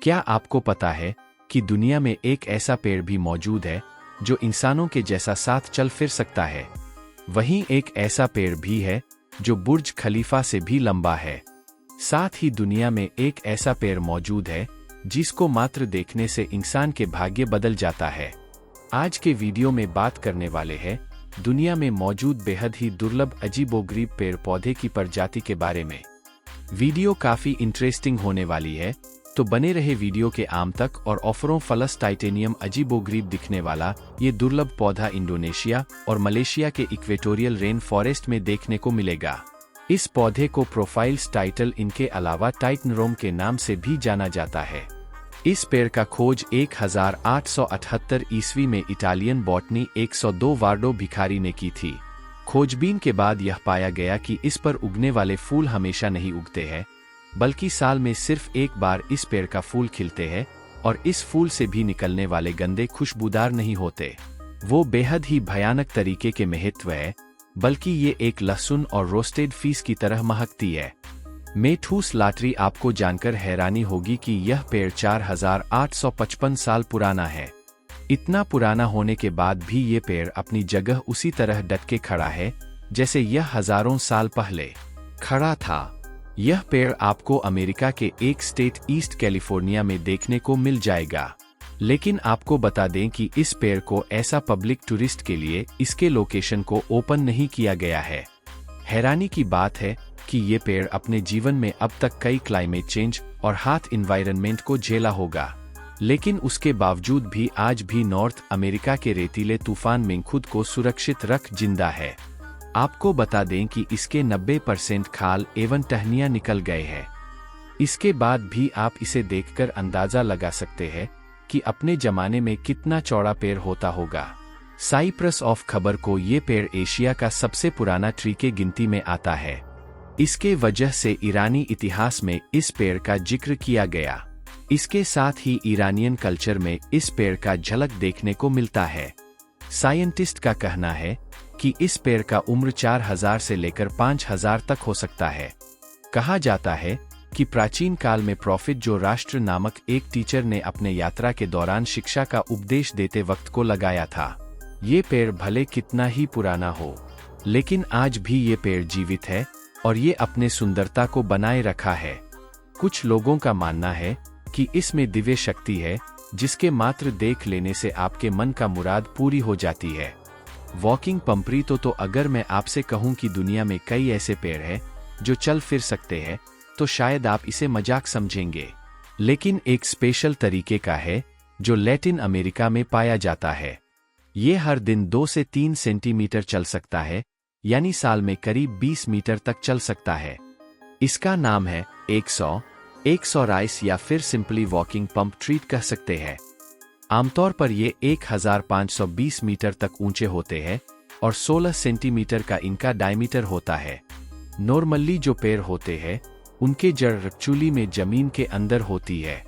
क्या आपको पता है कि दुनिया में एक ऐसा पेड़ भी मौजूद है जो इंसानों के जैसा साथ चल फिर सकता है? वहीं एक ऐसा पेड़ भी है जो बुर्ज खलीफा से भी लंबा है। साथ ही दुनिया में एक ऐसा पेड़ मौजूद है जिसको मात्र देखने से इंसान के भाग्य बदल जाता है। आज के वीडियो में बात करने वाले हैं दुनिया में मौजूद बेहद ही दुर्लभ अजीबोगरीब पेड़ पौधे की प्रजाति के बारे में। वीडियो काफी इंटरेस्टिंग होने वाली है, तो बने रहे वीडियो के आम तक। और ऑफरोफलस टाइटेनियम अजीबोगरीब दिखने वाला ये दुर्लभ पौधा इंडोनेशिया और मलेशिया के इक्वेटोरियल रेन फॉरेस्ट में देखने को मिलेगा। इस पौधे को प्रोफाइल्स टाइटल इनके अलावा टाइटनरोम के नाम से भी जाना जाता है। इस पेड़ का खोज 1878 ईस्वी में इटालियन बॉटनी 102 वार्डो भिखारी ने की थी। खोजबीन के बाद यह पाया गया कि इस पर उगने वाले फूल हमेशा नहीं उगते हैं, बल्कि साल में सिर्फ एक बार इस पेड़ का फूल खिलते हैं और इस फूल से भी निकलने वाले गंदे खुशबूदार नहीं होते। वो बेहद ही भयानक तरीके के महत्व है, बल्कि ये एक लहसुन और रोस्टेड फीस की तरह महकती है। मेठूस लाटरी आपको जानकर हैरानी होगी कि यह पेड़ 4855 साल पुराना है। इतना पुराना होने के बाद भी ये पेड़ अपनी जगह उसी तरह डट के खड़ा है जैसे यह हजारों साल पहले खड़ा था। यह पेड़ आपको अमेरिका के एक स्टेट ईस्ट कैलिफोर्निया में देखने को मिल जाएगा। लेकिन आपको बता दें कि इस पेड़ को ऐसा पब्लिक टूरिस्ट के लिए इसके लोकेशन को ओपन नहीं किया गया है। हैरानी की बात है कि ये पेड़ अपने जीवन में अब तक कई क्लाइमेट चेंज और हार्श एनवायरनमेंट को झेला होगा, लेकिन उसके बावजूद भी आज भी नॉर्थ अमेरिका के रेतीले तूफान में खुद को सुरक्षित रख जिंदा है। आपको बता दें कि इसके 90% खाल एवं टहनियां निकल गए हैं। इसके बाद भी आप इसे देखकर अंदाजा लगा सकते हैं कि अपने जमाने में कितना चौड़ा पेड़ होता होगा। साइप्रस ऑफ खबर को ये पेड़ एशिया का सबसे पुराना ट्री के गिनती में आता है। इसके वजह से ईरानी इतिहास में इस पेड़ का जिक्र किया गया। इसके साथ ही ईरानियन कल्चर में इस पेड़ का झलक देखने को मिलता है। साइंटिस्ट का कहना है कि इस पेड़ का उम्र 4000 से लेकर 5000 तक हो सकता है। कहा जाता है कि प्राचीन काल में प्रोफिट जो राष्ट्र नामक एक टीचर ने अपने यात्रा के दौरान शिक्षा का उपदेश देते वक्त को लगाया था। ये पेड़ भले कितना ही पुराना हो, लेकिन आज भी ये पेड़ जीवित है और ये अपने सुंदरता को बनाए रखा है। कुछ लोगों का मानना है कि इसमें दिव्य शक्ति है जिसके मात्र देख लेने से आपके मन का मुराद पूरी हो जाती है। वॉकिंग पंपरी तो अगर मैं आपसे कहूं कि दुनिया में कई ऐसे पेड़ हैं जो चल फिर सकते हैं, तो शायद आप इसे मजाक समझेंगे। लेकिन एक स्पेशल तरीके का है जो लैटिन अमेरिका में पाया जाता है। ये हर दिन 2 से 3 सेंटीमीटर चल सकता है, यानी साल में करीब 20 मीटर तक चल सकता है। इसका नाम है 100 राइस या फिर सिंपली वॉकिंग पंप ट्रीट कह सकते हैं। आमतौर पर ये 1520 मीटर तक ऊंचे होते हैं और 16 सेंटीमीटर का इनका डायमीटर होता है। नॉर्मली जो पेड़ होते हैं उनके जड़ एक्चुअली में जमीन के अंदर होती है,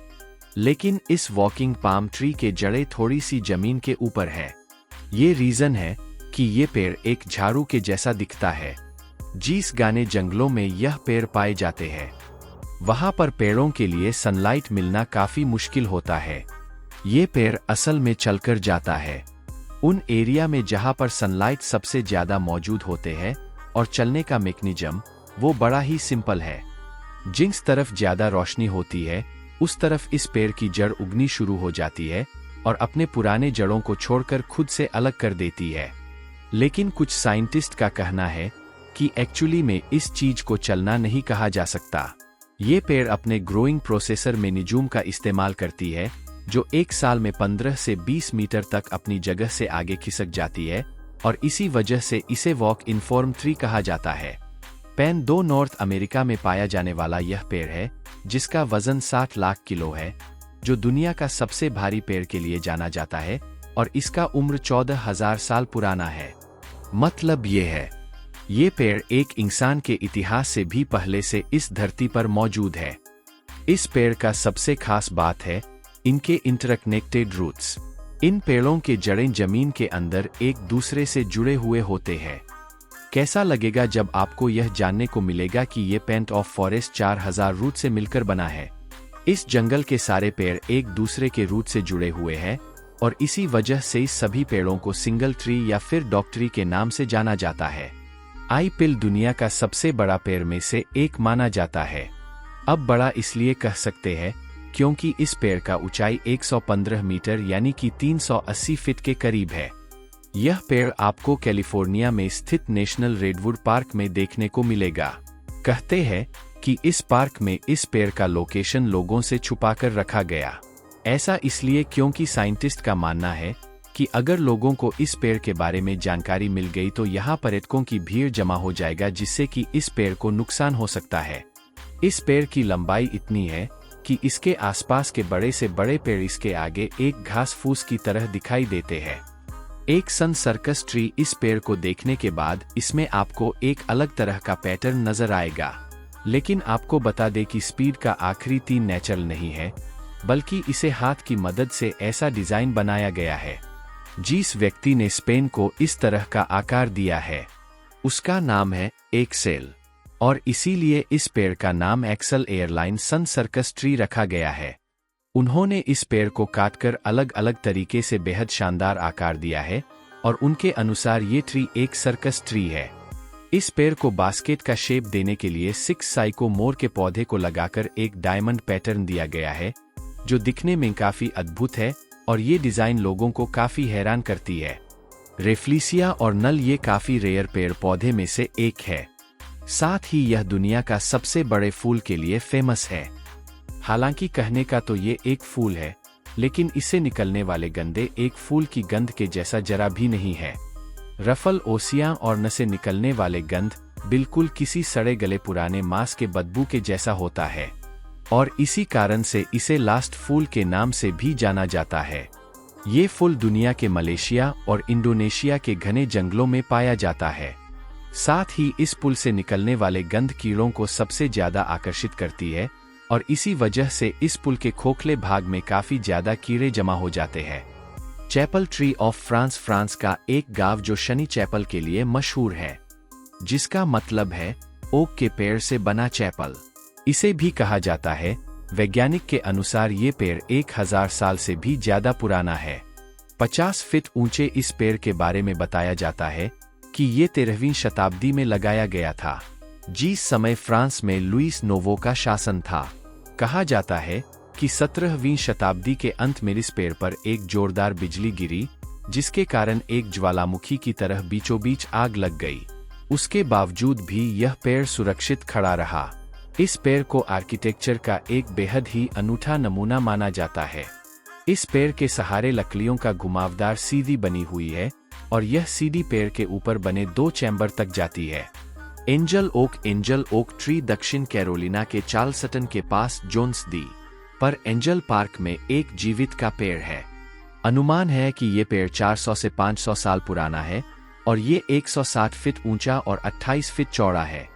लेकिन इस वॉकिंग पाम ट्री के जड़ें थोड़ी सी जमीन के ऊपर है। ये रीजन है कि ये पेड़ एक झाड़ू के जैसा दिखता है। जिस घने जंगलों में यह पेड़ पाए जाते हैं वहां पर पेड़ों के लिए सनलाइट मिलना काफी मुश्किल होता है। ये पेड़ असल में चलकर जाता है उन एरिया में जहां पर सनलाइट सबसे ज्यादा मौजूद होते हैं, और चलने का मैकेनिज्म वो बड़ा ही सिंपल है। जिस तरफ ज्यादा रोशनी होती है उस तरफ इस पेड़ की जड़ उगनी शुरू हो जाती है और अपने पुराने जड़ों को छोड़कर खुद से अलग कर देती है। लेकिन कुछ साइंटिस्ट का कहना है कि एक्चुअली में इस चीज को चलना नहीं कहा जा सकता। ये पेड़ अपने ग्रोइंग प्रोसेसर में निजूम का इस्तेमाल करती है जो एक साल में 15 से 20 मीटर तक अपनी जगह से आगे खिसक जाती है, और इसी वजह से इसे वॉक इन फॉर्म ट्री कहा जाता है। पेन 2 नॉर्थ अमेरिका में पाया जाने वाला यह पेड़ है जिसका वजन 60 लाख किलो है, जो दुनिया का सबसे भारी पेड़ के लिए जाना जाता है, और इसका उम्र 14,000 साल पुराना है। मतलब ये है ये पेड़ एक इंसान के इतिहास से भी पहले से इस धरती पर मौजूद है। इस पेड़ का सबसे खास बात है इनके इंटरकनेक्टेड रूट्स। इन पेड़ों के जड़ें जमीन के अंदर एक दूसरे से जुड़े हुए होते हैं। कैसा लगेगा जब आपको यह जानने को मिलेगा कि ये पेंट ऑफ फॉरेस्ट 4000 रूट से मिलकर बना है। इस जंगल के सारे पेड़ एक दूसरे के रूट से जुड़े हुए हैं और इसी वजह से इस सभी पेड़ों को सिंगल ट्री या फिर डॉग ट्री के नाम से जाना जाता है। आइपिल दुनिया का सबसे बड़ा पेड़ में से एक माना जाता है। अब बड़ा इसलिए कह सकते हैं क्योंकि इस पेड़ का ऊंचाई 115 मीटर यानी कि 380 फीट के करीब है। यह पेड़ आपको कैलिफोर्निया में स्थित नेशनल रेडवुड पार्क में देखने को मिलेगा। कहते हैं कि इस पार्क में इस पेड़ का लोकेशन लोगों से छुपाकर रखा गया। ऐसा इसलिए क्योंकि साइंटिस्ट का मानना है कि अगर लोगों को इस पेड़ के बारे में जानकारी मिल गई तो यहाँ पर्यटकों की भीड़ जमा हो जाएगा, जिससे कि इस पेड़ को नुकसान हो सकता है। इस पेड़ की लंबाई इतनी है कि इसके आसपास के बड़े से बड़े पेड़ इसके आगे एक घास फूस की तरह दिखाई देते हैं। एक सन सर्कस ट्री इस पेड़ को देखने के बाद इसमें आपको एक अलग तरह का पैटर्न नजर आएगा। लेकिन आपको बता दें कि स्पीड का आखिरी 3 नेचुरल नहीं है, बल्कि इसे हाथ की मदद से ऐसा डिजाइन बनाया गया है। जिस व्यक्ति ने स्पेन को इस तरह का आकार दिया है उसका नाम है एक्सेल, और इसीलिए इस पेड़ का नाम एक्सेल एयरलाइन सन सर्कस ट्री रखा गया है। उन्होंने इस पेड़ को काटकर अलग अलग तरीके से बेहद शानदार आकार दिया है और उनके अनुसार ये ट्री एक सर्कस ट्री है। इस पेड़ को बास्केट का शेप देने के लिए 6 साइको मोर के पौधे को लगाकर एक डायमंड पैटर्न दिया गया है, जो दिखने में काफी अद्भुत है और ये डिजाइन लोगों को काफी हैरान करती है। रेफ्लिसिया और नल ये काफी रेयर पेड़ पौधे में से एक है। साथ ही यह दुनिया का सबसे बड़े फूल के लिए फेमस है। हालांकि कहने का तो ये एक फूल है, लेकिन इससे निकलने वाले गंदे एक फूल की गंध के जैसा जरा भी नहीं है। रफल ओसियां और न से निकलने वाले गंध बिल्कुल किसी सड़े गले पुराने मांस के बदबू के जैसा होता है, और इसी कारण से इसे लास्ट फूल के नाम से भी जाना जाता है। ये फूल दुनिया के मलेशिया और इंडोनेशिया के घने जंगलों में पाया जाता है। साथ ही इस फूल से निकलने वाले गंध कीड़ों को सबसे ज्यादा आकर्षित करती है और इसी वजह से इस फूल के खोखले भाग में काफी ज्यादा कीड़े जमा हो जाते हैं। Chapel tree of France France का एक गांव जो शनि चैपल के लिए मशहूर है, जिसका मतलब है ओक के पेड़ से बना चैपल। इसे भी कहा जाता है। वैज्ञानिक के अनुसार ये पेड़ 1000 साल से भी ज्यादा पुराना है। 50 फीट ऊंचे इस पेड़ के बारे में बताया जाता है कि ये 13वीं शताब्दी में लगाया गया था, जिस समय फ्रांस में लुईस नोवो का शासन था। कहा जाता है कि 17वीं शताब्दी के अंत में इस पेड़ पर एक जोरदार बिजली गिरी, जिसके कारण एक ज्वालामुखी की तरह बीचों बीच आग लग गई। उसके बावजूद भी यह पेड़ सुरक्षित खड़ा रहा। इस पेड़ को आर्किटेक्चर का एक बेहद ही अनूठा नमूना माना जाता है। इस पेड़ के सहारे लकड़ियों का घुमावदार सीढ़ी बनी हुई है और यह सीढ़ी पेड़ के ऊपर बने 2 चैम्बर तक जाती है। एंजल ओक ट्री दक्षिण कैरोलिना के चार्ल्सटन के पास जोन्स दी पर एंजल पार्क में एक जीवित का पेड़ है। अनुमान है कि ये पेड़ 400 से 500 साल पुराना है और ये 160 फीट ऊंचा और 28 फीट चौड़ा है।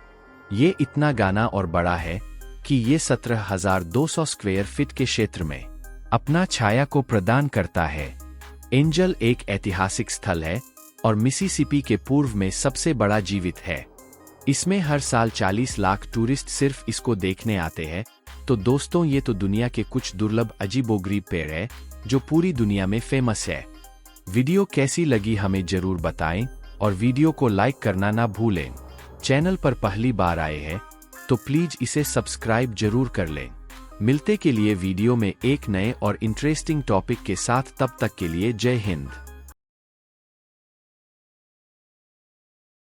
ये इतना घना और बड़ा है कि ये 17,200 स्क्वायर फीट के क्षेत्र में अपना छाया को प्रदान करता है। एंजल एक ऐतिहासिक स्थल है और मिसिसिपी के पूर्व में सबसे बड़ा जीवित है। इसमें हर साल 40 लाख टूरिस्ट सिर्फ इसको देखने आते हैं। तो दोस्तों, ये तो दुनिया के कुछ दुर्लभ अजीबोगरीब पेड़ है जो पूरी दुनिया में फेमस है। वीडियो कैसी लगी हमें जरूर बताएं और वीडियो को लाइक करना ना भूलें। चैनल पर पहली बार आए हैं तो प्लीज इसे सब्सक्राइब जरूर कर लें। मिलते के लिए वीडियो में एक नए और इंटरेस्टिंग टॉपिक के साथ, तब तक के लिए जय हिंद।